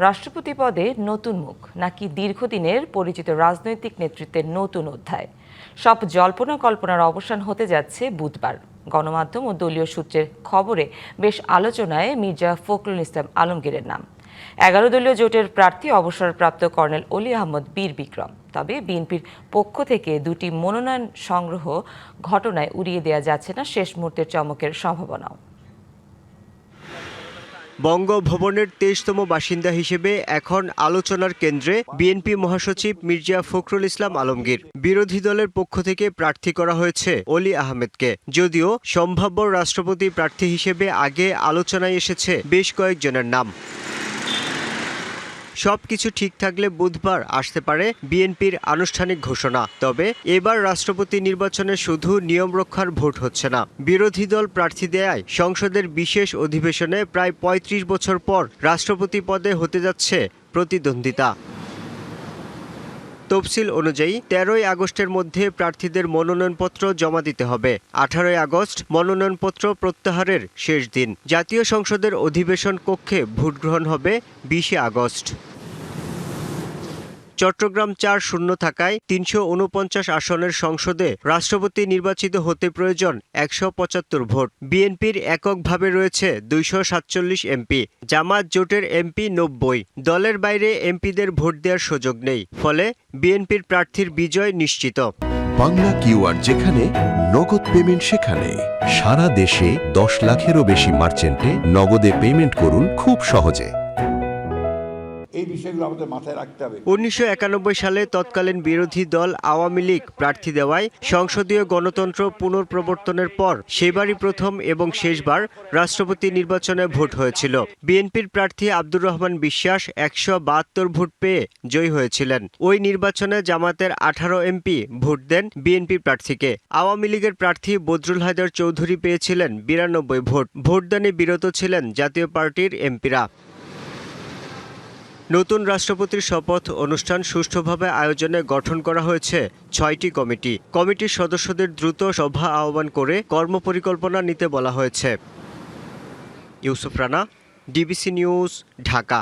রাষ্ট্রপতি পদে নতুন মুখ নাকি দীর্ঘদিনের পরিচিত রাজনৈতিক নেতৃত্বের নতুন অধ্যায়, সব জল্পনা কল্পনার অবসান হতে যাচ্ছে বুধবার। গণমাধ্যম ও দলীয় সূত্রের খবরে বেশ আলোচনায় মির্জা ফখরুল ইসলাম আলমগীরের নাম। 11 দলীয় জোটের প্রার্থী অবসরপ্রাপ্ত কর্নেল অলি আহমদ বীর বিক্রম। তবে বিএনপির পক্ষ থেকে দুটি মনোনয়ন সংগ্রহ ঘটনায় উড়িয়ে দেওয়া যাচ্ছে না শেষ মুহূর্তের চমকের সম্ভাবনাও। বঙ্গভবনের 23তম বাসিন্দা হিসেবে এখন আলোচনার কেন্দ্রে বিএনপি মহাসচিব মির্জা ফখরুল ইসলাম আলমগীর। বিরোধী দলের পক্ষ থেকে প্রার্থী করা হয়েছে অলি আহমেদকে। যদিও সম্ভাব্য রাষ্ট্রপতি প্রার্থী হিসেবে আগে আলোচনায় এসেছে বেশ কয়েকজনের নাম। সবকিছু ঠিক থাকলে বুধবার আসতে পারে বিএনপির আনুষ্ঠানিক ঘোষণা। তবে এবার রাষ্ট্রপতি নির্বাচনে শুধু নিয়ম রক্ষার ভোট হচ্ছে না, বিরোধী দল প্রার্থী দেয়ায় সংসদের বিশেষ অধিবেশনে প্রায় ৩৫ বছর পর রাষ্ট্রপতি পদে হতে যাচ্ছে প্রতিদ্বন্দ্বিতা। তফসিল অনুযায়ী 13ই আগস্টের মধ্যে প্রার্থীদের মনোনয়নপত্র জমা দিতে হবে। 18ই আগস্ট মনোনয়নপত্র প্রত্যাহারের শেষ দিন। জাতীয় সংসদের অধিবেশন কক্ষে ভোট গ্রহণ হবে 20শে আগস্ট। চট্টগ্রাম ৪ শূন্য থাকায় ৩৪৯ আসনের সংসদে রাষ্ট্রপতি নির্বাচিত হতে প্রয়োজন ১৭৫ ভোট। বিএনপির এককভাবে রয়েছে ২৪৭ এমপি, জামাত জোটের এমপি ৯০। দলের বাইরে এমপিদের ভোট দেওয়ার সুযোগ নেই, ফলে বিএনপির প্রার্থীর বিজয় নিশ্চিত। বাংলা কিউআর যেখানে নগদ পেমেন্ট সেখানে। সারা দেশে ১০ লাখেরও বেশি মার্চেন্টে নগদে পেমেন্ট করুন খুব সহজে। এই বিষয়গুলো আমাদের মাথায় রাখতে হবে। ১৯৯১ সালে তৎকালীন বিরোধী দল আওয়ামী লীগ প্রার্থী দেওয়ায় সংসদীয় গণতন্ত্র পুনঃপ্রবর্তনের পর সেবারই প্রথম এবং শেষবার রাষ্ট্রপতি নির্বাচনে ভোট হয়েছিল। বিএনপির প্রার্থী আব্দুর রহমান বিশ্বাস ১৭২ ভোট পেয়ে জয়ী হয়েছিলেন। ওই নির্বাচনে জামাতের 18 এমপি ভোট দেন বিএনপি প্রার্থীকে। আওয়ামী লীগের প্রার্থী বদরুল হায়দার চৌধুরী পেয়েছিলেন ৯২ ভোট। ভোটদানে বিরত ছিলেন জাতীয় পার্টির এমপিরা। নতুন রাষ্ট্রপতির শপথ অনুষ্ঠান সুষ্ঠুভাবে আয়োজনে গঠন করা হয়েছে ৬টি কমিটি। কমিটির সদস্যদের দ্রুত সভা আহ্বান করে কর্মপরিকল্পনা নিতে বলা হয়েছে। Yusuf Rana, DBC news, Dhaka.